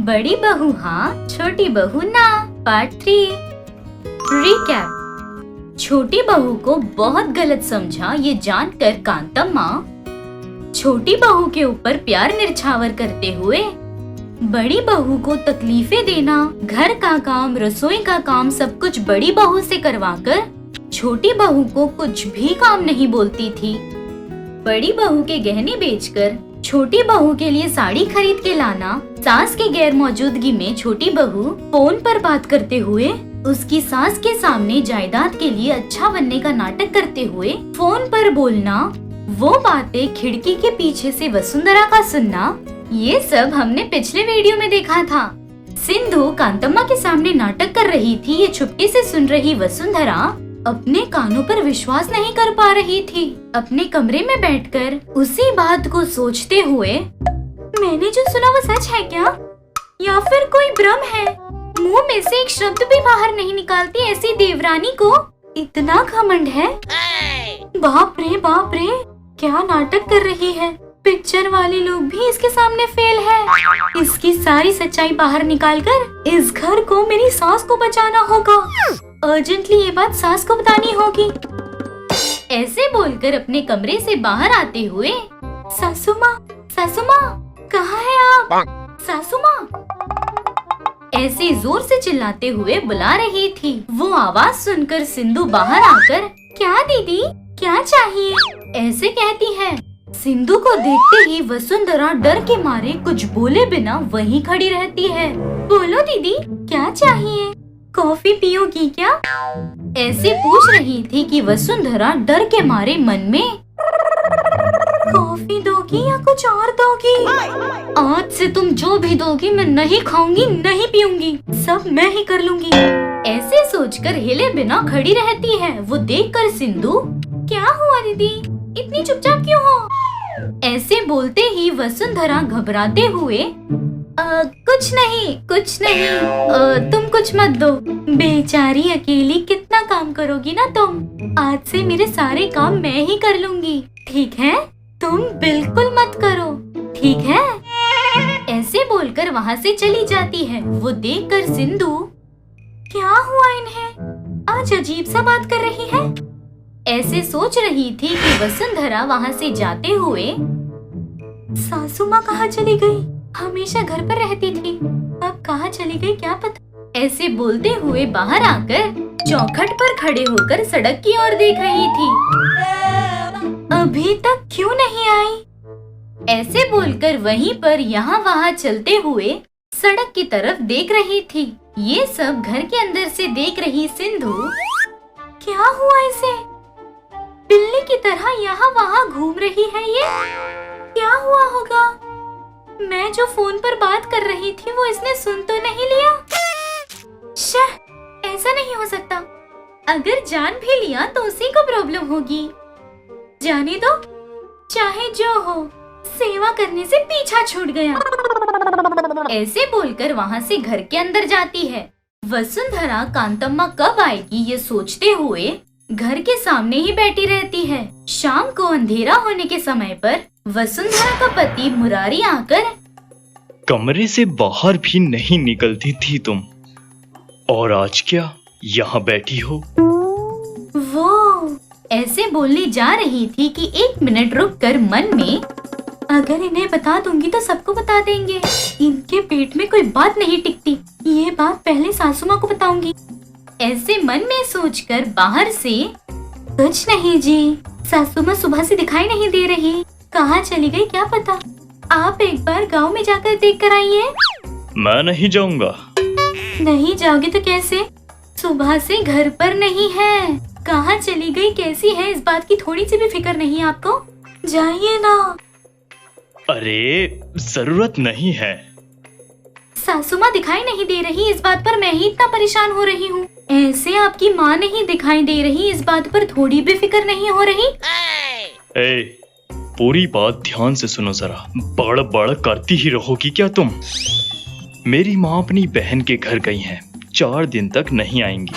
बड़ी बहू हाँ, छोटी बहू ना। पार्ट 3। रिकैप। छोटी बहू को बहुत गलत समझा ये जानकर कांतम्मा छोटी बहू के ऊपर प्यार निछावर करते हुए बड़ी बहू को तकलीफें देना, घर का काम, रसोई का काम सब कुछ बड़ी बहू से करवाकर छोटी बहू को कुछ भी काम नहीं बोलती थी। बड़ी बहू के गहने बेचकर छोटी बहू के लिए साड़ी खरीद के लाना, सास के गैर मौजूदगी में छोटी बहू फोन पर बात करते हुए उसकी सास के सामने जायदाद के लिए अच्छा बनने का नाटक करते हुए फोन पर बोलना, वो बातें खिड़की के पीछे से वसुंधरा का सुनना, ये सब हमने पिछले वीडियो में देखा था। सिंधु कांतम्मा के सामने नाटक कर रही थी, ये चुपके से सुन रही वसुंधरा अपने कानों पर विश्वास नहीं कर पा रही थी। अपने कमरे में बैठकर उसी बात को सोचते हुए, मैंने जो सुना वो सच है क्या, या फिर कोई भ्रम है? मुंह में से एक शब्द भी बाहर नहीं निकालती ऐसी देवरानी को इतना घमंड है। बाप रे, क्या नाटक कर रही है। पिक्चर वाले लोग भी इसके सामने फेल है। इसकी सारी सच्चाई बाहर निकालकर इस घर को मेरी सास को बचाना होगा। अर्जेंटली ये बात सास को बतानी होगी। ऐसे बोलकर अपने कमरे से बाहर आते हुए, सासू माँ, कहाँ है आप? सासू माँ ऐसे जोर से चिल्लाते हुए बुला रही थी। वो आवाज सुनकर सिंधु बाहर आकर, क्या दीदी, क्या चाहिए, ऐसे कहती है। सिंधु को देखते ही वसुंधरा डर के मारे कुछ बोले बिना वहीं खड़ी रहती है। बोलो दीदी, क्या चाहिए? कॉफी पियोगी क्या? ऐसे पूछ रही थी कि वसुंधरा डर के मारे मन में, कॉफी दोगी या कुछ और दोगी? आज से तुम जो भी दोगी मैं नहीं खाऊंगी, नहीं पीऊंगी, सब मैं ही कर लूंगी। ऐसे सोचकर हिले बिना खड़ी रहती है। वो देखकर सिंधु, क्या हुआ दीदी, इतनी चुपचाप क्यों हो? ऐसे बोलते ही वसुंधरा घबराते हुए, कुछ नहीं, तुम कुछ मत दो। बेचारी अकेली कितना काम करोगी ना तुम। आज से मेरे सारे काम मैं ही कर लूंगी, ठीक है? तुम बिल्कुल मत करो, ठीक है? ऐसे बोलकर वहाँ से चली जाती है। वो देखकर सिंधु, क्या हुआ इन्हें, आज अजीब सा बात कर रही है। ऐसे सोच रही थी कि वसुंधरा वहाँ से जाते हुए, सासू माँ कहाँ चली गई? हमेशा घर पर रहती थी, अब कहाँ चली गई क्या पता। ऐसे बोलते हुए बाहर आकर चौखट पर खड़े होकर सड़क की ओर देख रही थी। अभी तक क्यों नहीं आई? ऐसे बोलकर वहीं पर यहाँ वहाँ चलते हुए सड़क की तरफ देख रही थी। ये सब घर के अंदर से देख रही सिंधु, क्या हुआ इसे, बिल्ली की तरह यहाँ वहाँ घूम रही है ये, क्या हुआ होगा? मैं जो फोन पर बात कर रही थी वो इसने सुन तो नहीं लिया? ऐसा नहीं हो सकता, अगर जान भी लिया तो उसी को प्रॉब्लम होगी। जाने दो, चाहे जो हो, सेवा करने से पीछा छूट गया। ऐसे बोलकर वहाँ से घर के अंदर जाती है। वसुंधरा कांतम्मा कब आएगी ये सोचते हुए घर के सामने ही बैठी रहती है। शाम को अंधेरा होने के समय पर वसुंधरा का पति मुरारी आकर, कमरे से बाहर भी नहीं निकलती थी तुम, और आज क्या यहाँ बैठी हो? वो ऐसे बोलने जा रही थी कि 1 मिनट रुककर मन में, अगर इन्हें बता दूंगी तो सबको बता देंगे, इनके पेट में कोई बात नहीं टिकती, ये बात पहले सासू माँ को बताऊंगी। ऐसे मन में सोचकर बाहर से, कुछ नहीं जी, सासू माँ सुबह से दिखाई नहीं दे रही, कहाँ चली गई क्या पता। आप एक बार गांव में जाकर देख कर आइए। मैं नहीं जाऊंगा। नहीं जाओगे तो कैसे? सुबह से घर पर नहीं है, कहाँ चली गई, कैसी है, इस बात की थोड़ी सी भी फिक्र नहीं आपको? जाइए ना। अरे जरूरत नहीं है। सासू माँ दिखाई नहीं दे रही, इस बात पर मैं ही इतना परेशान हो रही हूँ। ऐसे आपकी माँ नहीं दिखाई दे रही, इस बात पर थोड़ी भी फिक्र नहीं हो रही? पूरी बात ध्यान से सुनो जरा, बड़ करती ही रहोगी क्या तुम? मेरी माँ अपनी बहन के घर गई हैं, 4 दिन तक नहीं आएंगी।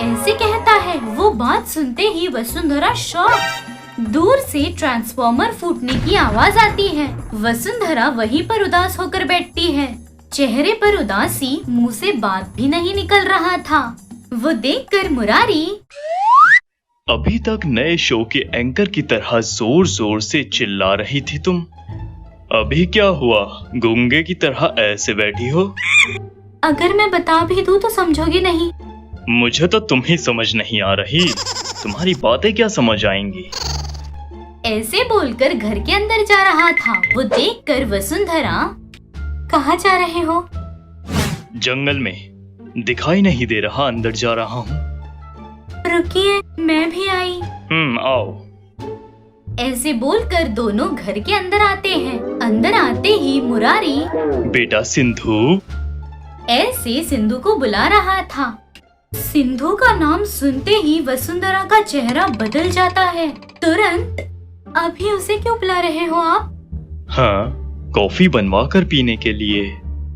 ऐसे कहता है। वो बात सुनते ही वसुंधरा शॉक। दूर से ट्रांसफॉर्मर फूटने की आवाज आती है। वसुंधरा वहीं पर उदास होकर बैठती है। चेहरे पर उदासी, मुंह से बात भी नहीं निकल रहा था। वो देखकर मुरारी अभी तक नए शो के एंकर की तरह जोर जोर से चिल्ला रही थी तुम। अभी क्या हुआ, गूंगे की तरह ऐसे बैठी हो? अगर मैं बता भी दूं तो समझोगे नहीं। मुझे तो तुम ही समझ नहीं आ रही, तुम्हारी बातें क्या समझ आएंगी। ऐसे बोलकर घर के अंदर जा रहा था। वो देखकर वसुंधरा, कहाँ जा रहे हो? जंगल में, दिखाई नहीं दे रहा, अंदर जा रहा हूँ। रुकिए, मैं भी आई। आओ। ऐसे बोलकर दोनों घर के अंदर आते हैं। अंदर आते ही मुरारी बेटा सिंधु, ऐसे सिंधु को बुला रहा था। सिंधु का नाम सुनते ही वसुंधरा का चेहरा बदल जाता है। तुरंत, अभी उसे क्यों बुला रहे हो आप? हाँ, कॉफी बनवा कर पीने के लिए।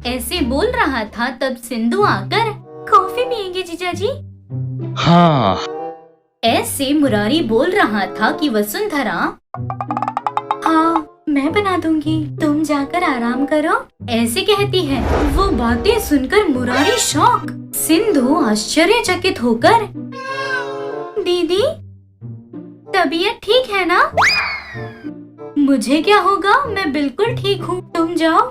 ऐसे बोल रहा था तब सिंधु आकर, कॉफी पियेंगे जीजाजी? हाँ। ऐसे मुरारी बोल रहा था कि वसुंधरा, हाँ मैं बना दूंगी, तुम जाकर आराम करो, ऐसे कहती है। वो बातें सुनकर मुरारी शॉक। सिंधु आश्चर्यचकित होकर, दीदी तबीयत ठीक है ना? मुझे क्या होगा, मैं बिल्कुल ठीक हूँ, तुम जाओ,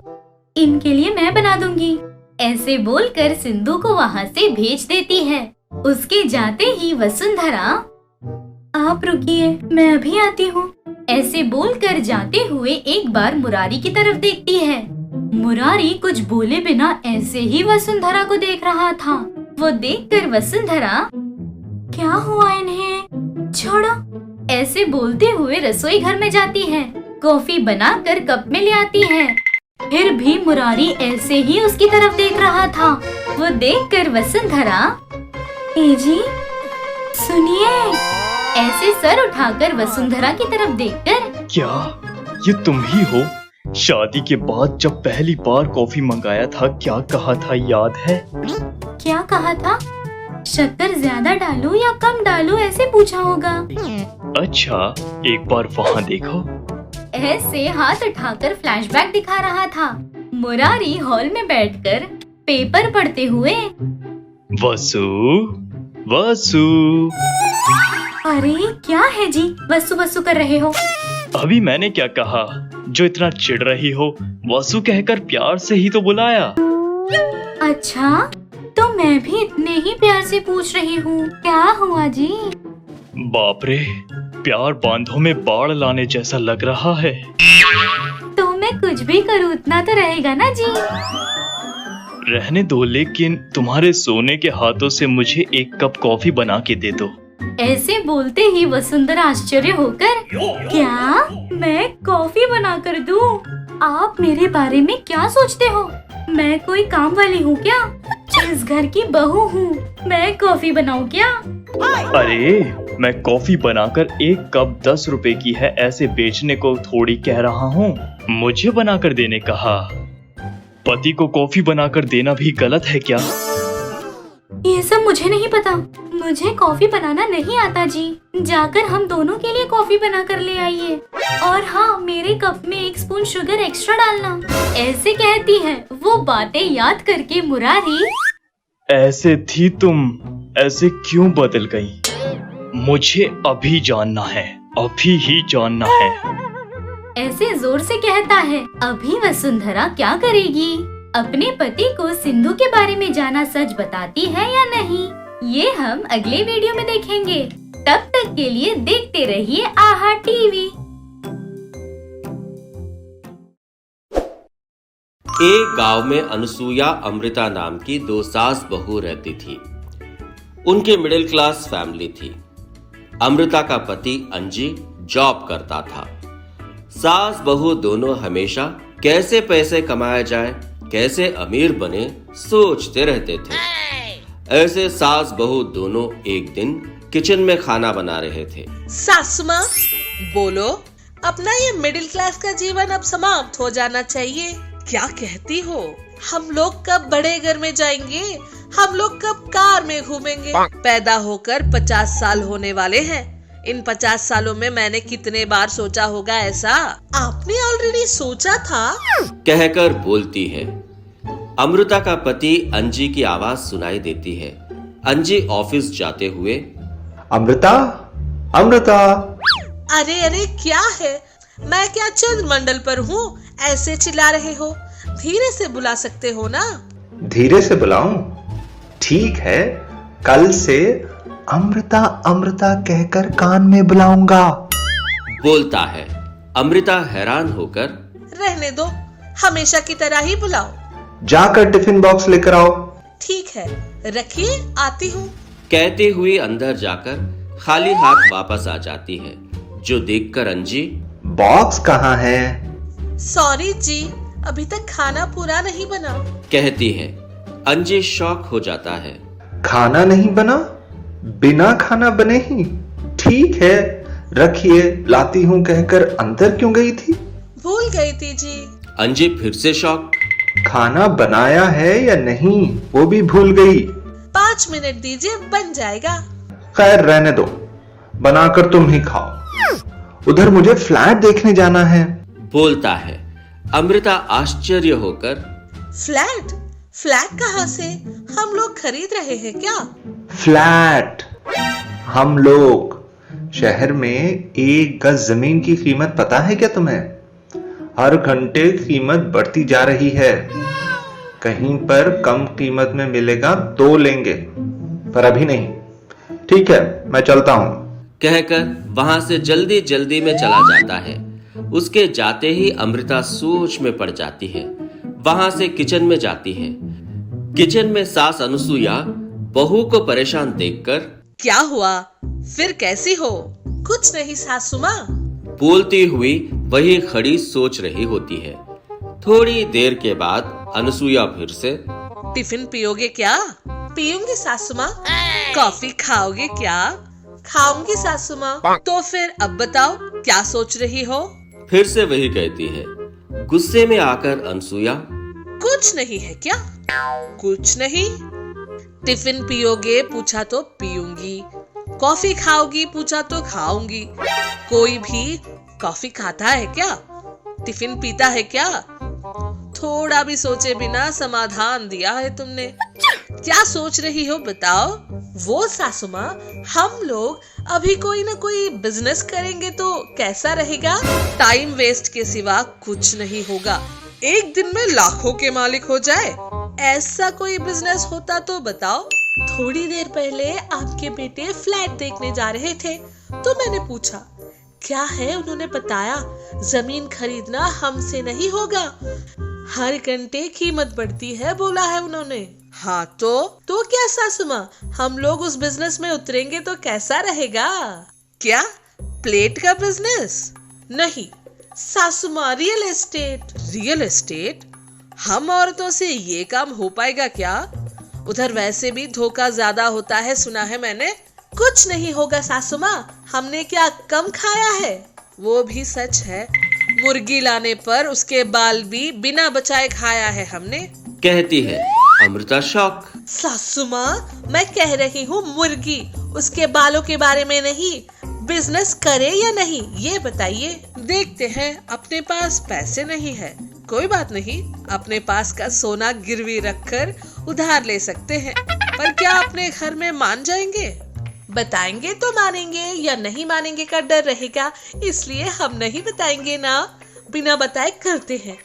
इनके लिए मैं बना दूंगी। ऐसे बोलकर सिंधु को वहाँ से भेज देती है। उसके जाते ही वसुंधरा, आप रुकिए, मैं अभी आती हूँ। ऐसे बोलकर जाते हुए एक बार मुरारी की तरफ देखती है। मुरारी कुछ बोले बिना ऐसे ही वसुंधरा को देख रहा था। वो देखकर वसुंधरा, क्या हुआ इन्हें, छोड़ो, ऐसे बोलते हुए रसोई घर में जाती है। कॉफी बनाकर कप में ले आती है। फिर भी मुरारी ऐसे ही उसकी तरफ देख रहा था। वो देखकर वसुंधरा, ए जी सुनिए, ऐसे सर उठाकर वसुंधरा की तरफ देखकर, क्या ये तुम ही हो? शादी के बाद जब पहली बार कॉफी मंगाया था, क्या कहा था याद है? क्या कहा था? शक्कर ज्यादा डालूं या कम डालूं, ऐसे पूछा होगा। अच्छा, एक बार वहाँ देखो। ऐसे हाथ उठाकर फ्लैशबैक दिखा रहा था। मुरारी हॉल में बैठकर पेपर पढ़ते हुए, वसु वसु। अरे क्या है जी, वसु वसु कर रहे हो? अभी मैंने क्या कहा जो इतना चिढ़ रही हो? वसु कहकर प्यार से ही तो बुलाया। अच्छा, तो मैं भी इतने ही प्यार से पूछ रही हूँ, क्या हुआ जी? बाप रे, प्यार बांधों में बाढ़ लाने जैसा लग रहा है। तो मैं कुछ भी करूँ उतना तो रहेगा ना जी? रहने दो, लेकिन तुम्हारे सोने के हाथों से मुझे एक कप कॉफी बना के दे दो। ऐसे बोलते ही वसुंधरा आश्चर्य होकर, क्या मैं कॉफी बना कर दूं? आप मेरे बारे में क्या सोचते हो? मैं कोई काम वाली हूँ क्या? इस घर की बहू हूँ, मैं कॉफी बनाऊँ क्या? अरे, मैं कॉफी बनाकर एक कप 10 रुपए की है ऐसे बेचने को थोड़ी कह रहा हूँ। मुझे बनाकर देने कहा। पति को कॉफी बनाकर देना भी गलत है क्या? ये सब मुझे नहीं पता, मुझे कॉफी बनाना नहीं आता जी। जाकर हम दोनों के लिए कॉफी बना कर ले आइए। और हाँ, मेरे कप में 1 स्पून शुगर एक्स्ट्रा डालना, ऐसे कहती है। वो बातें याद करके मुरारी, ऐसे थी तुम, ऐसे क्यों बदल गई? मुझे अभी जानना है, अभी ही जानना है। ऐसे जोर से कहता है। अभी वसुंधरा क्या करेगी? अपने पति को सिंधु के बारे में जाना सच बताती है या नहीं, ये हम अगले वीडियो में देखेंगे। तब तक के लिए देखते रहिए आहा टीवी। एक गांव में अनसुया अमृता नाम की 2 सास बहू रहती थी। उनकी मिडिल क्लास फैमिली थी। अमृता का पति अंजी जॉब करता था। सास बहू दोनों हमेशा कैसे पैसे कमाया जाए, कैसे अमीर बने, सोचते रहते थे। ऐसे सास बहू दोनों एक दिन किचन में खाना बना रहे थे। सासू माँ, बोलो, अपना ये मिडिल क्लास का जीवन अब समाप्त हो जाना चाहिए। क्या कहती हो? हम लोग कब बड़े घर में जाएंगे? हम लोग कब कार में घूमेंगे? पैदा होकर 50 साल होने वाले हैं। इन 50 सालों में मैंने कितने बार सोचा होगा ऐसा? आपने ऑलरेडी सोचा था? कहकर बोलती है। अमृता का पति अंजी की आवाज सुनाई देती है। अंजी ऑफिस जाते हुए, अमृता, अमृता। अरे अरे क्या है, मैं क्या चंद्रमंडल पर हूँ? ऐसे चिल्ला रहे हो? धीरे से बुला सकते हो ना? धीरे से बुलाऊं? ठीक है, कल से अमृता अमृता कहकर कान में बुलाऊंगा, बोलता है। अमृता हैरान होकर, रहने दो, हमेशा की तरह ही बुलाओ। जाकर टिफिन बॉक्स लेकर आओ। ठीक है, रखिए, आती हूँ। कहते हुए अंदर जाकर खाली हाथ वापस आ जाती है, जो देखकर अंजी, बॉक्स कहाँ है? सॉरी जी, अभी तक खाना पूरा नहीं बना, कहती है। अंजी शॉक हो जाता है। खाना नहीं बना? बिना खाना बने ही? ठीक है, रखिए, लाती हूँ कहकर अंदर क्यों गई थी? भूल गई थी जी। अंजी फिर से शॉक। खाना बनाया है या नहीं वो भी भूल गई। 5 मिनट दीजिए, बन जाएगा। खैर रहने दो, बनाकर तुम ही खाओ। उधर मुझे फ्लैट देखने जाना है, बोलता है। अमृता आश्चर्य होकर, फ्लैट? फ्लैट कहाँ से? हम लोग खरीद रहे हैं क्या? फ्लैट? हम लोग? शहर में 1 गज जमीन की कीमत पता है क्या तुम्हें? हर घंटे कीमत बढ़ती जा रही है। कहीं पर कम कीमत में मिलेगा तो लेंगे, पर अभी नहीं। ठीक है, मैं चलता हूं, कहकर वहां से जल्दी जल्दी में चला जाता है। उसके जाते ही अमृता सोच में पड़ जाती है। वहां से किचन में जाती है। किचन में सास अनुसुईया बहू को परेशान देखकर, क्या हुआ? फिर कैसी हो? कुछ नहीं सासू माँ, बोलती हुई वही खड़ी सोच रही होती है। थोड़ी देर के बाद अनुसुईया फिर से, टिफिन पियोगे क्या? पीऊंगी सासू माँ। कॉफी खाओगे क्या? खाऊंगी सासू माँ। तो फिर अब बताओ, क्या सोच रही हो? फिर से वही कहती है। गुस्से में आकर अनुसुईया, कुछ नहीं है क्या? कुछ नहीं। टिफिन पियोगे पूछा तो पीऊंगी, कॉफी खाओगी पूछा तो खाऊंगी। कोई भी कॉफी खाता है क्या? टिफिन पीता है क्या? थोड़ा भी सोचे बिना समाधान दिया है तुमने। क्या सोच रही हो बताओ? वो सासू माँ, हम लोग अभी कोई ना कोई बिजनेस करेंगे तो कैसा रहेगा? टाइम वेस्ट के सिवा कुछ नहीं होगा। एक दिन में लाखों के मालिक हो जाए, ऐसा कोई बिजनेस होता तो बताओ। थोड़ी देर पहले आपके बेटे फ्लैट देखने जा रहे थे, तो मैंने पूछा क्या है, उन्होंने बताया जमीन खरीदना हमसे नहीं होगा, हर घंटे कीमत बढ़ती है बोला है उन्होंने। हाँ तो क्या सासू माँ, हम लोग उस बिजनेस में उतरेंगे तो कैसा रहेगा? क्या प्लेट का बिजनेस? नहीं सासू माँ, रियल एस्टेट। Real estate? हम औरतों से ये काम हो पाएगा क्या? उधर वैसे भी धोखा ज्यादा होता है सुना है मैंने। कुछ नहीं होगा सासू माँ, हमने क्या कम खाया है? वो भी सच है, मुर्गी लाने पर उसके बाल भी बिना बचाए खाया है हमने, कहती है। अमृता शॉक। सासू माँ, मैं कह रही हूँ मुर्गी, उसके बालों के बारे में नहीं। बिजनेस करे या नहीं ये बताइए। देखते हैं, अपने पास पैसे नहीं है, कोई बात नहीं, अपने पास का सोना गिरवी रखकर उधार ले सकते हैं। पर क्या अपने घर में मान जाएंगे? बताएंगे तो मानेंगे या नहीं मानेंगे का डर रहेगा, इसलिए हम नहीं बताएंगे ना। बिना बताए करते हैं,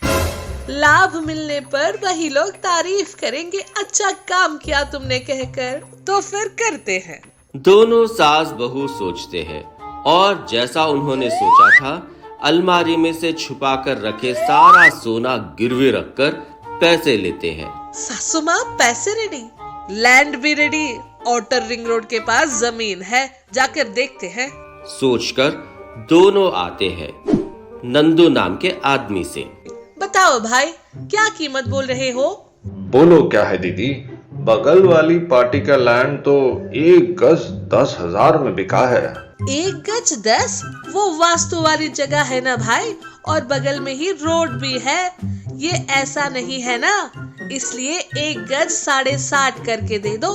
लाभ मिलने पर वही लोग तारीफ करेंगे, अच्छा काम किया तुमने कहकर, तो फिर करते हैं। दोनों सास बहू सोचते हैं और जैसा उन्होंने सोचा था, अलमारी में से छुपा कर रखे सारा सोना गिरवी रखकर पैसे लेते हैं। सासू माँ, पैसे रेडी, लैंड भी रेडी, आउटर रिंग रोड के पास जमीन है, जाकर देखते हैं। सोचकर दोनों आते हैं नंदू नाम के आदमी से। बताओ भाई, क्या कीमत बोल रहे हो? बोलो क्या है दीदी, बगल वाली पार्टी का लैंड तो 1 गज 10,000 में बिका है। 1 गज 10? वो वास्तु वाली जगह है ना भाई, और बगल में ही रोड भी है। ये ऐसा नहीं है ना, इसलिए 1 गज 7.5 करके दे दो।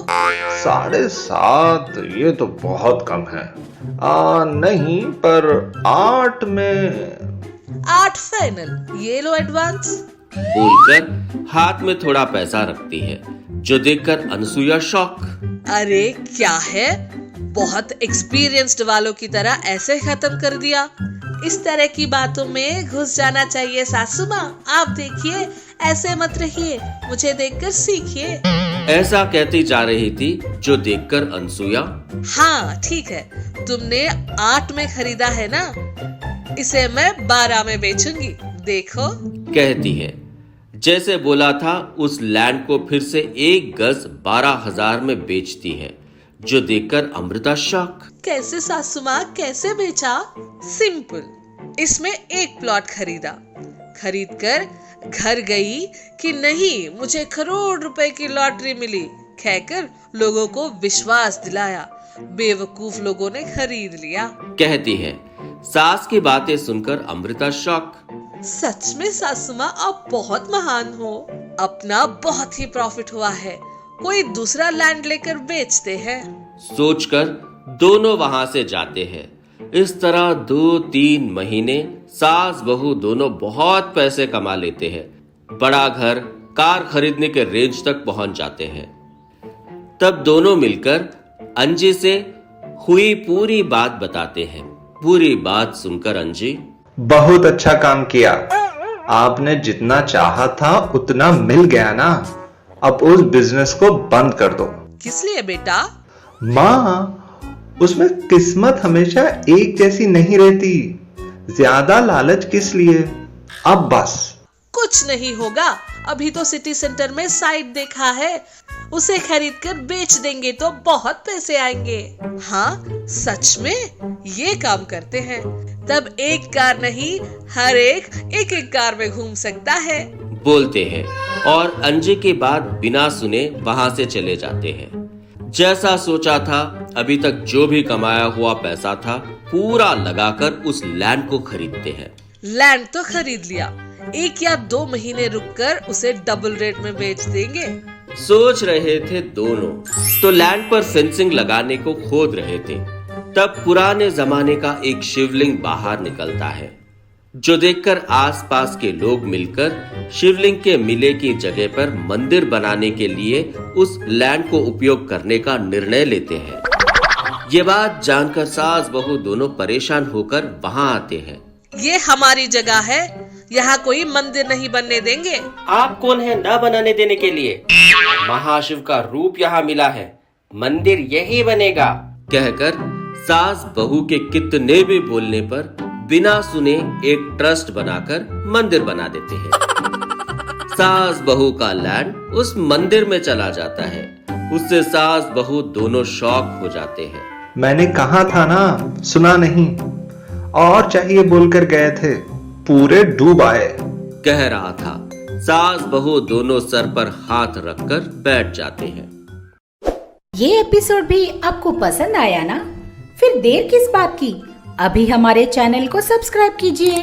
7.5? ये तो बहुत कम है। नहीं, पर 8 में। 8 फाइनल, ये लो एडवांस। बोलकर हाथ में थोड़ा पैसा रखती है, जो देखकर अनसुया शॉक। अरे क्या है, बहुत एक्सपीरियंस्ड वालों की तरह ऐसे खत्म कर दिया। इस तरह की बातों में घुस जाना चाहिए सासू माँ। आप देखिए, ऐसे मत रहिए, मुझे देखकर सीखिए। ऐसा कहती जा रही थी, जो देखकर अनसुया, हाँ ठीक है, तुमने 8 में खरीदा है ना, इसे मैं 12 में बेचूंगी, देखो। कहती है। जैसे बोला था, उस लैंड को फिर से 1 गज 12,000 में बेचती है, जो देखकर अमृता शॉक। कैसे सासू माँ, कैसे बेचा? सिंपल, इसमें 1 प्लॉट खरीदा, खरीद कर घर गई कि नहीं मुझे करोड़ रुपए की लॉटरी मिली, कहकर लोगों को विश्वास दिलाया। बेवकूफ लोगों ने खरीद लिया। कहती है। सास की बातें सुनकर अमृता शॉक। सच में सासू माँ, आप बहुत महान हो। अपना बहुत ही प्रॉफिट हुआ है, कोई दूसरा लैंड लेकर बेचते हैं। सोचकर दोनों वहां से जाते हैं। इस तरह 2-3 महीने सास बहू दोनों बहुत पैसे कमा लेते हैं। बड़ा घर, कार खरीदने के रेंज तक पहुंच जाते हैं। तब दोनों मिलकर अंजी से हुई पूरी बात बताते हैं। पूरी बात सुनकर अंजी, बहुत अच्छा काम किया, आपने जितना चाहा था उतना मिल गया ना, अब उस बिजनेस को बंद कर दो। किस लिए बेटा? माँ, उसमें किस्मत हमेशा एक जैसी नहीं रहती, ज्यादा लालच किस लिए? अब बस। कुछ नहीं होगा, अभी तो सिटी सेंटर में साइट देखा है, उसे खरीद कर बेच देंगे तो बहुत पैसे आएंगे। हाँ सच में ये काम करते हैं, तब एक कार नहीं, हर एक कार में घूम सकता है, बोलते हैं। और अंजी की बात बिना सुने वहां से चले जाते हैं। जैसा सोचा था, अभी तक जो भी कमाया हुआ पैसा था पूरा लगाकर उस लैंड को खरीदते हैं। लैंड तो खरीद लिया, 1 या 2 महीने रुककर उसे डबल रेट में बेच देंगे। सोच रहे थे दोनों, तो लैंड पर फेंसिंग लगाने को खोद रहे थे। तब पुराने जमाने का एक शिवलिंग बाहर निकलता है, जो देखकर आसपास के लोग मिलकर शिवलिंग के मिले की जगह पर मंदिर बनाने के लिए उस लैंड को उपयोग करने का निर्णय लेते हैं। ये बात जानकर सास बहू दोनों परेशान होकर वहां आते हैं। ये हमारी जगह है, यहाँ कोई मंदिर नहीं बनने देंगे। आप कौन है न बनाने देने के लिए? महाशिव का रूप यहाँ मिला है, मंदिर यही बनेगा, कहकर सास बहू के कितने भी बोलने पर बिना सुने एक ट्रस्ट बनाकर मंदिर बना देते हैं। सास बहू का लैंड उस मंदिर में चला जाता है। उससे सास बहू दोनों शॉक हो जाते हैं। मैंने कहा था ना, सुना नहीं, और चाहिए बोलकर गए थे, पूरे डूब आए, कह रहा था। सास बहू दोनों सर पर हाथ रखकर बैठ जाते हैं। ये एपिसोड भी आपको पसंद आया ना? फिर देर किस बात की, अभी हमारे चैनल को सब्सक्राइब कीजिए,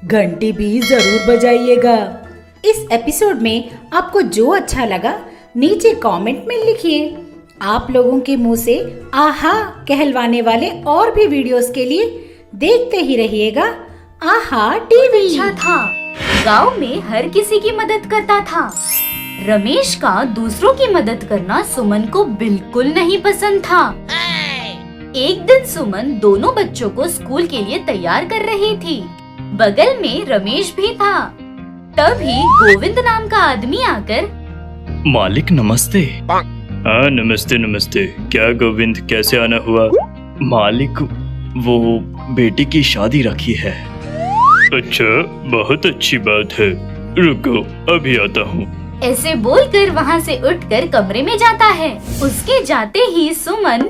घंटी भी जरूर बजाइएगा। इस एपिसोड में आपको जो अच्छा लगा नीचे कमेंट में लिखिए। आप लोगों के मुंह से आहा कहलवाने वाले और भी वीडियोस के लिए देखते ही रहिएगा आहा टीवी। अच्छा था, गांव में हर किसी की मदद करता था। रमेश का दूसरों की मदद करना सुमन को बिल्कुल नहीं पसंद था। एक दिन सुमन दोनों बच्चों को स्कूल के लिए तैयार कर रही थी। बगल में रमेश भी था। तभी गोविंद नाम का आदमी आकर, मालिक नमस्ते। हाँ नमस्ते नमस्ते, क्या गोविंद कैसे आना हुआ? मालिक, वो बेटी की शादी रखी है। अच्छा, बहुत अच्छी बात है, रुको अभी आता हूँ। ऐसे बोलकर वहाँ से उठकर कमरे में जाता है। उसके जाते ही सुमन,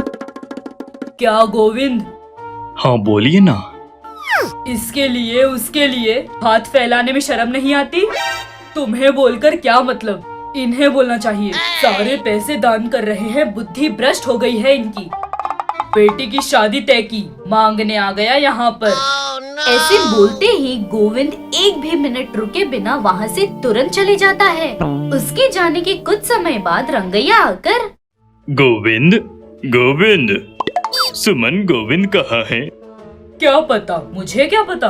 क्या गोविंद? हाँ बोलिए ना। इसके लिए उसके लिए हाथ फैलाने में शर्म नहीं आती? तुम्हें बोलकर क्या मतलब, इन्हें बोलना चाहिए। सारे पैसे दान कर रहे हैं, बुद्धि भ्रष्ट हो गई है इनकी। बेटी की शादी तय की, मांगने आ गया यहाँ पर। ऐसे बोलते ही गोविंद एक भी मिनट रुके बिना वहाँ से तुरंत चले जाता है। उसके जाने के कुछ समय बाद रंगैया आकर, गोविंद गोविंद, सुमन गोविंद कहाँ है? क्या पता, मुझे क्या पता?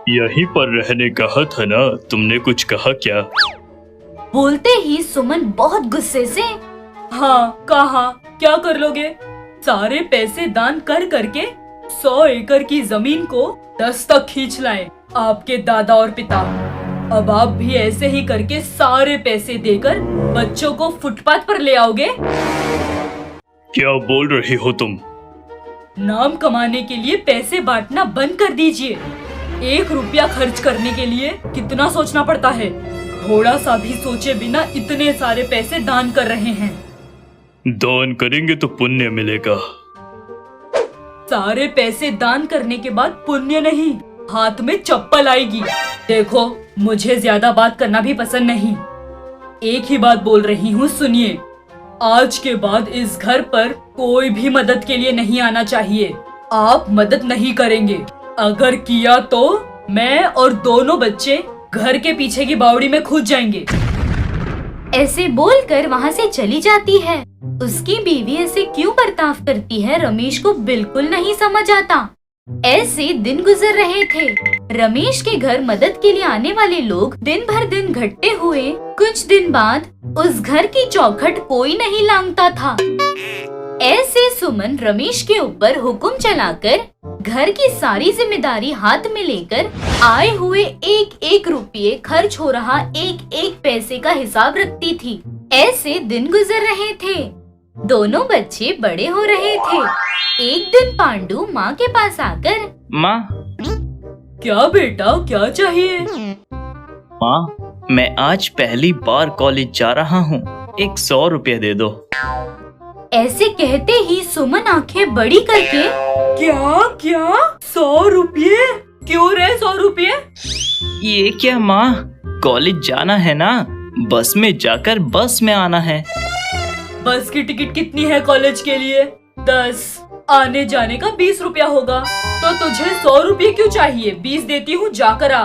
यहीं पर रहने कहा था ना, तुमने कुछ कहा क्या? बोलते ही सुमन बहुत गुस्से से हाँ कहा, क्या कर लोगे? सारे पैसे दान कर करके 100 एकड़ की जमीन को 10 तक खींच लाए आपके दादा और पिता। अब आप भी ऐसे ही करके सारे पैसे देकर बच्चों को फुटपाथ पर ले आओगे? क्या बोल रही हो तुम? नाम कमाने के लिए पैसे बांटना बंद कर दीजिए। 1 रुपया खर्च करने के लिए कितना सोचना पड़ता है। थोड़ा सा भी सोचे बिना इतने सारे पैसे दान कर रहे हैं। दान करेंगे तो पुण्य मिलेगा। सारे पैसे दान करने के बाद पुण्य नहीं, हाथ में चप्पल आएगी। देखो, मुझे ज्यादा बात करना भी पसंद नहीं। एक ही बात बोल रही हूँ, सुनिए। आज के बाद इस घर पर कोई भी मदद के लिए नहीं आना चाहिए। आप मदद नहीं करेंगे, अगर किया तो मैं और दोनों बच्चे घर के पीछे की बावड़ी में कूद जाएंगे। ऐसे बोलकर वहाँ से चली जाती है। उसकी बीवी ऐसे क्यों बर्ताव करती है, रमेश को बिल्कुल नहीं समझ आता। ऐसे दिन गुजर रहे थे। रमेश के घर मदद के लिए आने वाले लोग दिन भर दिन घटते हुए कुछ दिन बाद उस घर की चौखट कोई नहीं लांघता था। ऐसे सुमन रमेश के ऊपर हुक्म चलाकर घर की सारी जिम्मेदारी हाथ में लेकर आए हुए 1-1 रुपये खर्च हो रहा 1-1 पैसे का हिसाब रखती थी। ऐसे दिन गुजर रहे थे। दोनों बच्चे बड़े हो रहे थे। एक दिन पांडु माँ के पास आकर, माँ, क्या बेटा, क्या चाहिए? माँ, मैं आज पहली बार कॉलेज जा रहा हूँ, 100 रुपये दे दो। ऐसे कहते ही सुमन आंखें बड़ी करके, क्या 100 रुपये? क्यों रे 100 रुपये? ये क्या माँ, कॉलेज जाना है ना, बस में जाकर बस में आना है। बस की टिकट कितनी है कॉलेज के लिए? 10। आने जाने का 20 रुपया होगा। तो तुझे 100 रुपये क्यों चाहिए? 20 देती हूँ, जाकर आ।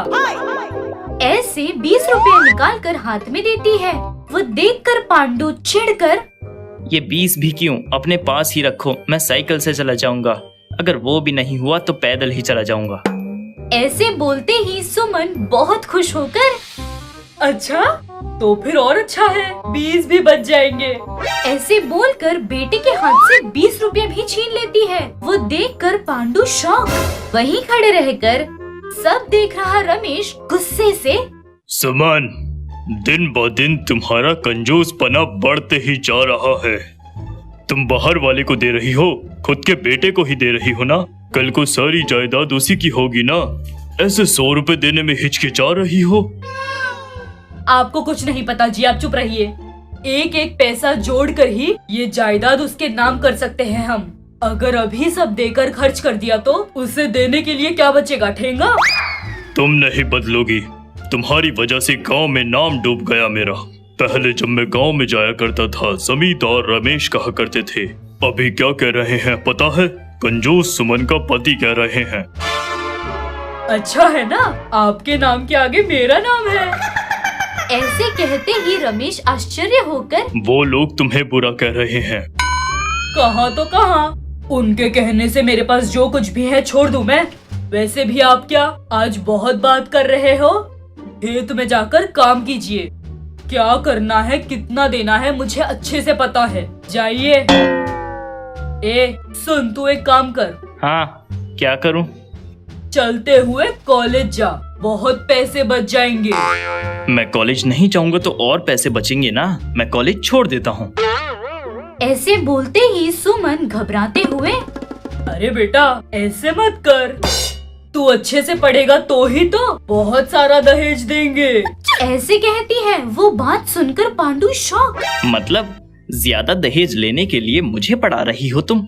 ऐसे 20 रुपये निकाल कर हाथ में देती है। वो देखकर पांडु चिढ़कर, ये 20 भी क्यों, अपने पास ही रखो, मैं साइकिल से चला जाऊंगा। अगर वो भी नहीं हुआ तो पैदल ही चला जाऊंगा। ऐसे बोलते ही सुमन बहुत खुश होकर, अच्छा, तो फिर और अच्छा है, 20 भी बच जाएंगे। ऐसे बोलकर बेटे के हाथ से 20 रुपये भी छीन लेती है। वो देखकर पांडु शॉक। वहीं खड़े रहकर सब देख रहा रमेश गुस्से से, सुमन, दिन ब दिन तुम्हारा कंजूसपना बढ़ते ही जा रहा है। तुम बाहर वाले को दे रही हो, खुद के बेटे को ही दे रही हो ना। कल को सारी जायदाद उसी की होगी ना। ऐसे 100 रुपए देने में हिचकिचा रही हो। आपको कुछ नहीं पता जी, आप चुप रहिए। 1-1 पैसा जोड़कर ही ये जायदाद उसके नाम कर सकते हैं हम। अगर अभी सब देकर खर्च कर दिया तो उसे देने के लिए क्या बचेगा? ठेंगा। तुम नहीं बदलोगी। तुम्हारी वजह से गांव में नाम डूब गया मेरा। पहले जब मैं गांव में जाया करता था, जमींदार रमेश कहा करते थे। अभी क्या कह रहे हैं पता है? कंजूस सुमन का पति कह रहे हैं। अच्छा है ना, आपके नाम के आगे मेरा नाम है। ऐसे कहते ही रमेश आश्चर्य होकर, वो लोग तुम्हें बुरा कह रहे हैं। कहाँ तो कहाँ, उनके कहने से मेरे पास जो कुछ भी है छोड़ दूं मैं। वैसे भी आप क्या आज बहुत बात कर रहे हो? खेत में जाकर काम कीजिए। क्या करना है, कितना देना है, मुझे अच्छे से पता है। जाइए। ए सुन, तू एक काम कर। हाँ, क्या करूं? चलते हुए कॉलेज जा, बहुत पैसे बच जाएंगे। मैं कॉलेज नहीं जाऊंगा तो और पैसे बचेंगे ना। मैं कॉलेज छोड़ देता हूँ। ऐसे बोलते ही सुमन घबराते हुए, अरे बेटा, ऐसे मत कर। तू अच्छे से पढ़ेगा तो ही तो बहुत सारा दहेज देंगे। ऐसे कहती है। वो बात सुनकर पांडु शॉक। मतलब ज्यादा दहेज लेने के लिए मुझे पढ़ा रही हो तुम?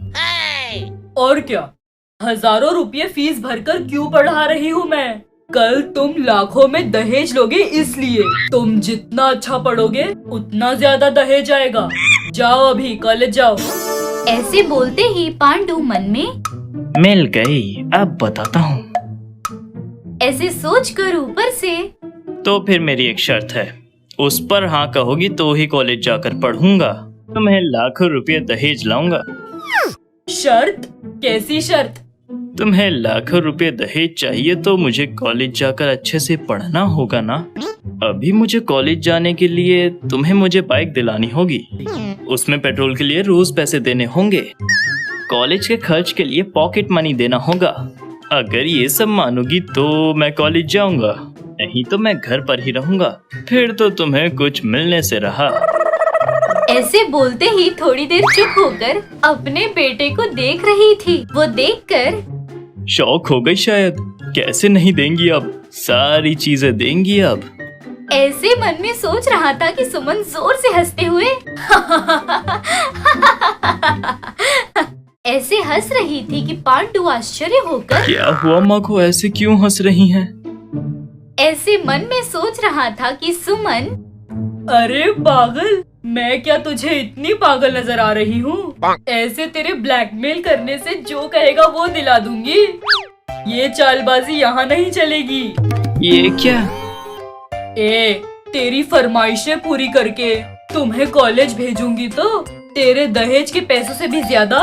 और क्या, हजारों रुपये फीस भरकर क्यों पढ़ा रही हूँ मैं? कल तुम लाखों में दहेज लोगे, इसलिए तुम जितना अच्छा पढ़ोगे उतना ज्यादा दहेज आएगा। जाओ, अभी कॉलेज जाओ। ऐसे बोलते ही पांडु मन में, मिल गई, अब बताता हूँ। ऐसे सोचकर ऊपर से, तो फिर मेरी एक शर्त है, उस पर हाँ कहोगी तो ही कॉलेज जाकर पढ़ूंगा। तुम्हें लाखों रुपये दहेज लाऊंगा। शर्त? कैसी शर्त? तुम्हें लाखों रुपए दहेज चाहिए तो मुझे कॉलेज जाकर अच्छे से पढ़ना होगा ना। अभी मुझे कॉलेज जाने के लिए तुम्हें मुझे बाइक दिलानी होगी, उसमें पेट्रोल के लिए रोज पैसे देने होंगे, कॉलेज के खर्च के लिए पॉकेट मनी देना होगा। अगर ये सब मानोगी तो मैं कॉलेज जाऊंगा, नहीं तो मैं घर पर ही रहूंगा। फिर तो तुम्हें कुछ मिलने से रहा। ऐसे बोलते ही थोड़ी देर चुप होकर अपने बेटे को देख रही थी। वो देखकर शौक हो गई शायद। कैसे नहीं देंगी, अब सारी चीजें देंगी अब। ऐसे मन में सोच रहा था कि सुमन जोर से हंसते हुए ऐसे हंस रही थी कि पांडु आश्चर्य होकर क्या हुआ माँ को, ऐसे क्यों हंस रही हैं? ऐसे मन में सोच रहा था कि सुमन, अरे पागल, मैं क्या तुझे इतनी पागल नजर आ रही हूँ? ऐसे तेरे ब्लैकमेल करने से जो कहेगा वो दिला दूंगी। ये चालबाजी यहाँ नहीं चलेगी। ये क्या? तेरी फरमाइशें पूरी करके तुम्हें कॉलेज भेजूंगी तो तेरे दहेज के पैसों से भी ज्यादा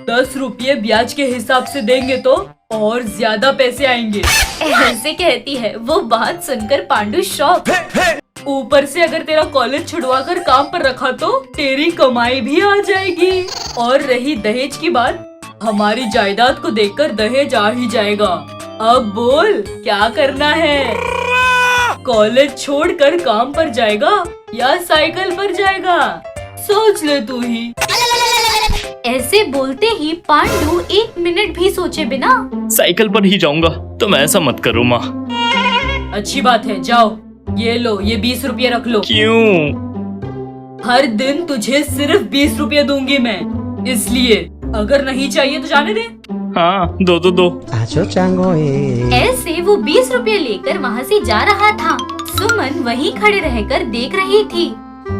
10 रुपये ब्याज के हिसाब से देंगे तो और ज्यादा पैसे आएंगे। ऐसे कहती है। वो बात सुनकर पांडु शॉक। ऊपर से अगर तेरा कॉलेज छुड़वा कर काम पर रखा तो तेरी कमाई भी आ जाएगी। और रही दहेज की बात, हमारी जायदाद को देखकर दहेज आ ही जाएगा। अब बोल क्या करना है? कॉलेज छोड़कर काम पर जाएगा या साइकिल पर जाएगा? सोच ले तू ही। ऐसे बोलते ही पांडु 1 मिनट भी सोचे बिना साइकिल पर ही जाऊंगा। तुम ऐसा मत करो माँ। अच्छी बात है, जाओ। ये लो, ये 20 रुपये रख लो। क्यों? हर दिन तुझे सिर्फ 20 रुपये दूंगी मैं, इसलिए अगर नहीं चाहिए तो जाने दे। हाँ, दो। ऐसे वो 20 रुपये लेकर वहाँ से जा रहा था। सुमन वहीं खड़े रहकर देख रही थी।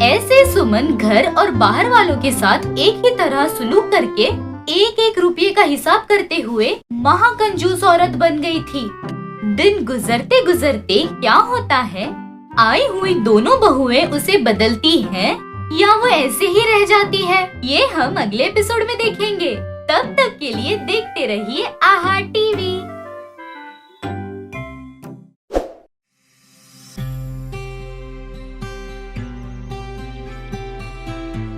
ऐसे सुमन घर और बाहर वालों के साथ एक ही तरह सुलूक करके 1-1 रुपये का हिसाब करते हुए महाकंजूस औरत बन गई थी। दिन गुजरते गुजरते क्या होता है, आई हुई दोनों बहुएं उसे बदलती हैं या वो ऐसे ही रह जाती है, ये हम अगले एपिसोड में देखेंगे। तब तक के लिए देखते रहिए आहा टीवी।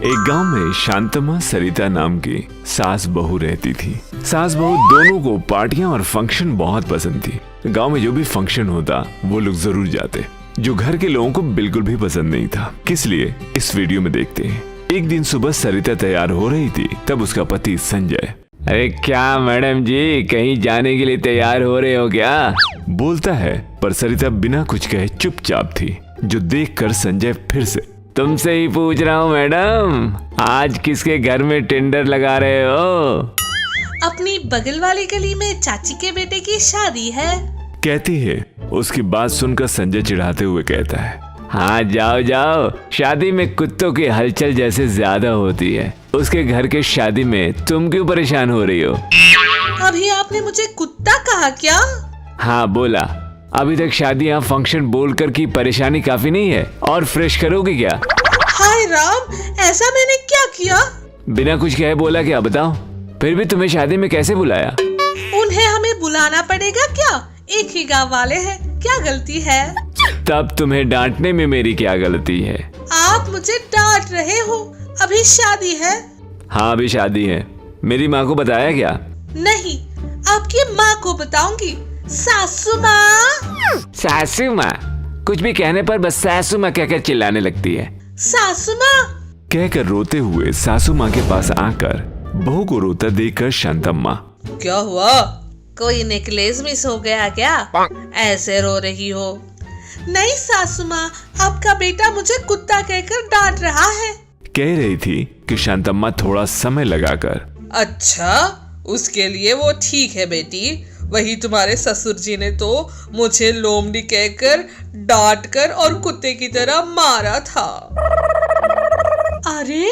एक गांव में शांतमा सरिता नाम की सास बहू रहती थी। सास बहू दोनों को पार्टियां और फंक्शन बहुत पसंद थी। गांव में जो भी फंक्शन होता वो लोग जरूर जाते, जो घर के लोगों को बिल्कुल भी पसंद नहीं था। किस लिए, इस वीडियो में देखते हैं। एक दिन सुबह सरिता तैयार हो रही थी, तब उसका पति संजय, अरे क्या मैडम जी, कहीं जाने के लिए तैयार हो रहे हो क्या? बोलता है, पर सरिता बिना कुछ कहे चुपचाप थी, जो देखकर संजय फिर से, तुमसे ही पूछ रहा हूँ मैडम, आज किसके घर में टेंडर लगा रहे हो? अपनी बगल वाली गली में चाची के बेटे की शादी है, कहती है। उसकी बात सुनकर संजय चिढ़ाते हुए कहता है, हाँ जाओ जाओ, शादी में कुत्तों की हलचल जैसे ज्यादा होती है, उसके घर के शादी में तुम क्यों परेशान हो रही हो? अभी आपने मुझे कुत्ता कहा क्या? हाँ बोला। अभी तक शादी या फंक्शन बोलकर की परेशानी काफी नहीं है, और फ्रेश करोगे क्या? हाय राम, ऐसा मैंने क्या किया? बिना कुछ कहे बोला क्या, बताओ? फिर भी तुम्हें शादी में कैसे बुलाया? उन्हें हमें बुलाना पड़ेगा क्या? एक ही गांव वाले हैं, क्या गलती है? तब तुम्हें डांटने में मेरी क्या गलती है? आप मुझे डांट रहे हो, अभी शादी है। हाँ अभी शादी है। मेरी माँ को बताया क्या? नहीं, आपकी माँ को बताऊंगी। सासू माँ, सासू माँ, कुछ भी कहने पर बस सासू माँ कहकर चिल्लाने लगती है। सासू माँ कहकर रोते हुए सासू माँ के पास आकर बहू को रोता देखकर शांतम्मा, क्या हुआ? कोई नेकलेस मिस हो गया क्या? ऐसे रो रही हो? नहीं सासू माँ, आपका बेटा मुझे कुत्ता कहकर डांट रहा है, कह रही थी कि शांतम्मा थोड़ा समय लगाकर। अच्छा, उसके लिए वो ठीक है बेटी, वही तुम्हारे ससुर जी ने तो मुझे लोमड़ी कहकर डांट कर और कुत्ते की तरह मारा था। अरे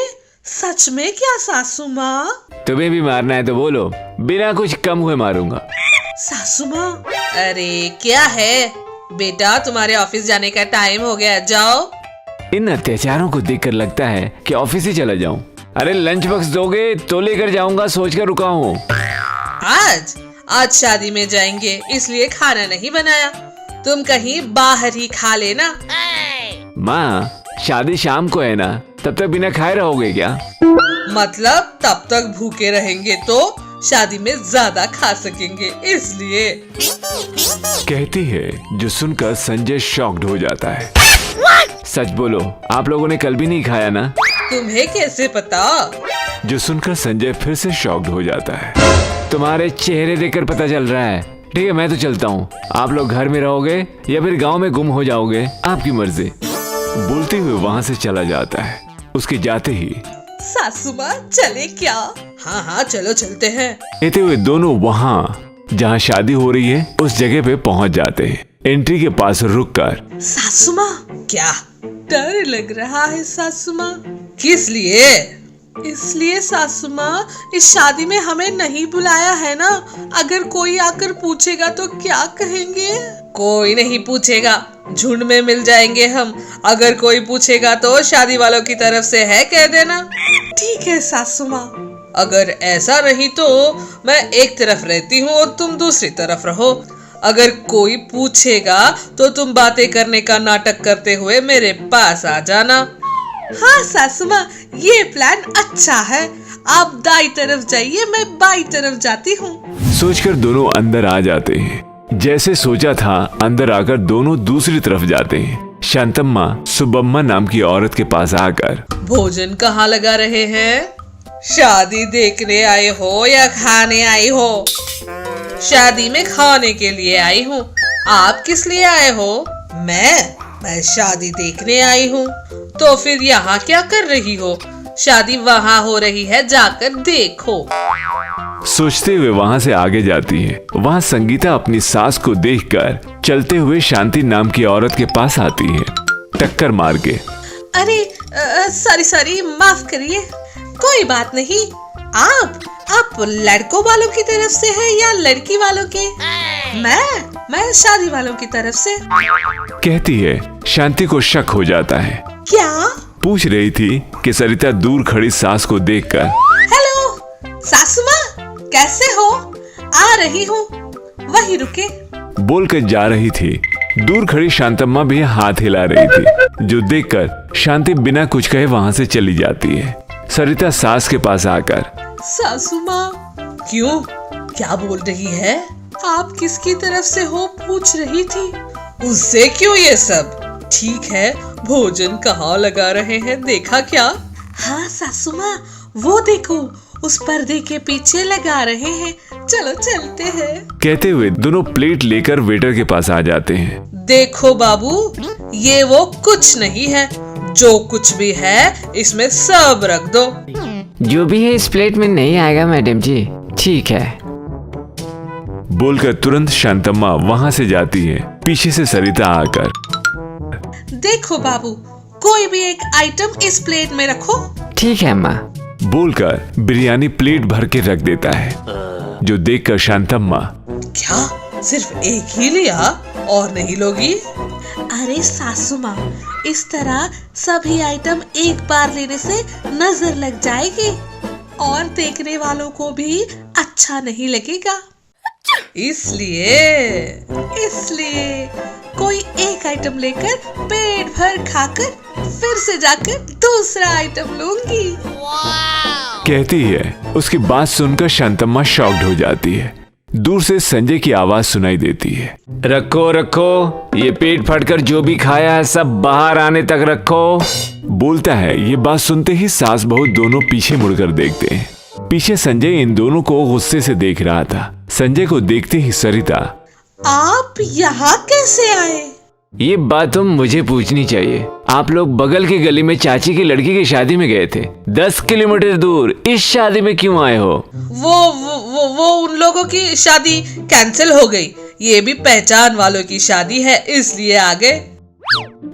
सच में क्या सासू माँ? तुम्हें भी मारना है तो बोलो, बिना कुछ कम हुए मारूंगा। सासू माँ, अरे क्या है बेटा, तुम्हारे ऑफिस जाने का टाइम हो गया, जाओ। इन अत्याचारों को देखकर लगता है कि ऑफिस ही चला जाऊं। अरे लंच बॉक्स दोगे तो लेकर जाऊंगा, सोचकर रुका हूँ। आज शादी में जाएंगे इसलिए खाना नहीं बनाया, तुम कहीं बाहर ही खा लेना। माँ, शादी शाम को है ना, तब तक बिना खाए रहोगे क्या? मतलब तब तक भूखे रहेंगे तो शादी में ज्यादा खा सकेंगे, इसलिए। कहती है, जो सुनकर संजय शॉक्ड हो जाता है। सच बोलो, आप लोगों ने कल भी नहीं खाया ना? तुम्हें कैसे पता? जो सुनकर संजय फिर से शॉक्ड हो जाता है। तुम्हारे चेहरे देखकर पता चल रहा है। ठीक है, मैं तो चलता हूँ। आप लोग घर में रहोगे या फिर गांव में गुम हो जाओगे, आपकी मर्जी। बोलते हुए वहाँ से चला जाता है। उसके जाते ही सासू माँ चले क्या? हाँ हाँ चलो चलते हैं। कहते हुए दोनों वहाँ जहाँ शादी हो रही है उस जगह पे पहुँच जाते हैं। एंट्री के पास रुककर, सासू माँ क्या डर लग रहा है सासू माँ? किस लिए? इसलिए सासू माँ, इस शादी में हमें नहीं बुलाया है ना, अगर कोई आकर पूछेगा तो क्या कहेंगे? कोई नहीं पूछेगा, झुंड में मिल जाएंगे हम। अगर कोई पूछेगा तो शादी वालों की तरफ से है कह देना। ठीक है सासू माँ, अगर ऐसा नहीं तो मैं एक तरफ रहती हूँ और तुम दूसरी तरफ रहो। अगर कोई पूछेगा तो तुम बातें करने का नाटक करते हुए मेरे पास आ जाना। हाँ सासू माँ, ये प्लान अच्छा है। आप दाई तरफ जाइए, मैं बाई तरफ जाती हूँ। सोचकर दोनों अंदर आ जाते हैं। जैसे सोचा था, अंदर आकर दोनों दूसरी तरफ जाते हैं। शांतम्मा सुबम्मा नाम की औरत के पास आकर, भोजन कहाँ लगा रहे हैं? शादी देखने आए हो या खाने आई हो? शादी में खाने के लिए आई हूँ। आप किस लिए आए हो? मैं शादी देखने आई हूँ। तो फिर यहाँ क्या कर रही हो? शादी वहाँ हो रही है, जाकर देखो। सोचते हुए वहाँ से आगे जाती है। वहाँ संगीता अपनी सास को देखकर चलते हुए शांति नाम की औरत के पास आती है, टक्कर मार के। अरे सॉरी माफ करिए। कोई बात नहीं। आप लड़कों वालों की तरफ से है या लड़की वालों के? मैं शादी वालों की तरफ से। कहती है। शांति को शक हो जाता है। क्या पूछ रही थी कि सरिता दूर खड़ी सास को देखकर, हेलो सासू माँ, कैसे हो? आ रही हूँ, वहीं रुके। बोलकर जा रही थी। दूर खड़ी शांतम्मा भी हाथ हिला रही थी, जो देखकर शांति बिना कुछ कहे वहाँ से चली जाती है। सरिता सास के पास आकर, सासू माँ क्यों, क्या बोल रही है? आप किसकी तरफ से हो पूछ रही थी। उससे क्यों ये सब? ठीक है, भोजन कहाँ लगा रहे हैं देखा क्या? हाँ सासू माँ, वो देखो उस पर्दे के पीछे लगा रहे हैं, चलो चलते हैं। कहते हुए दोनों प्लेट लेकर वेटर के पास आ जाते हैं। देखो बाबू, ये वो कुछ नहीं है, जो कुछ भी है इसमें सब रख दो। जो भी है इस प्लेट में नहीं आएगा मैडम जी। ठीक है। बोलकर तुरंत शांतम्मा वहाँ से जाती है। पीछे से सरिता आकर, देखो बाबू, कोई भी एक आइटम इस प्लेट में रखो। ठीक है माँ। बोलकर बिरयानी प्लेट भर के रख देता है, जो देखकर शांतम्मा, क्या सिर्फ एक ही लिया और नहीं लोगी? अरे सासू माँ, इस तरह सभी आइटम एक बार लेने से नजर लग जाएगी और देखने वालों को भी अच्छा नहीं लगेगा। इसलिए कोई एक आइटम लेकर पेट भर खाकर फिर से जाकर दूसरा आइटम लूंगी। कहती है। उसकी बात सुनकर शांतम्मा शॉक्ड हो जाती है। दूर से संजय की आवाज सुनाई देती है, रखो रखो, ये पेट फटकर जो भी खाया है सब बाहर आने तक रखो। बोलता है। ये बात सुनते ही सास बहू दोनों पीछे मुड़कर देखते हैं। पीछे संजय इन दोनों को गुस्से से देख रहा था। संजय को देखते ही सरिता, आप यहाँ कैसे आए? ये बात तो मुझे पूछनी चाहिए। आप लोग बगल की गली में चाची की लड़की की शादी में गए थे, 10 किलोमीटर दूर इस शादी में क्यों आए हो? वो उन लोगों की शादी कैंसिल हो गई। ये भी पहचान वालों की शादी है, इसलिए आ गए।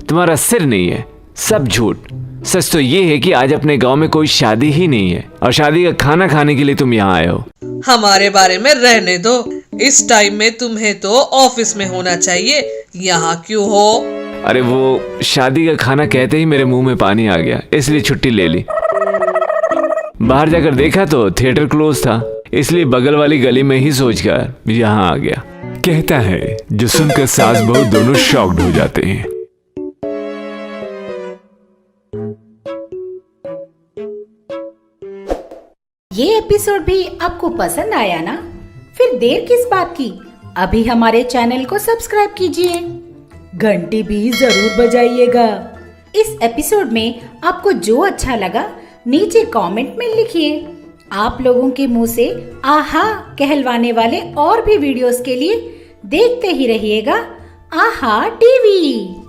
तुम्हारा सिर नहीं है, सब झूठ। सच तो ये है कि आज अपने गांव में कोई शादी ही नहीं है और शादी का खाना खाने के लिए तुम यहाँ आए हो। हमारे बारे में रहने दो। इस टाइम में तुम्हें तो ऑफिस में होना चाहिए, यहाँ क्यों हो? अरे वो शादी का खाना कहते ही मेरे मुंह में पानी आ गया, इसलिए छुट्टी ले ली। बाहर जाकर देखा तो थिएटर क्लोज था, इसलिए बगल वाली गली में ही सोचकर यहाँ आ गया। कहता है जो सुनकर सास बहू दोनों शॉक्ड हो जाते हैं। ये एपिसोड भी आपको पसंद आया ना? फिर देर किस बात की, अभी हमारे चैनल को सब्सक्राइब कीजिए, घंटी भी जरूर बजाइएगा। इस एपिसोड में आपको जो अच्छा लगा नीचे कमेंट में लिखिए। आप लोगों के मुंह से आहा कहलवाने वाले और भी वीडियोस के लिए देखते ही रहिएगा आहा टीवी।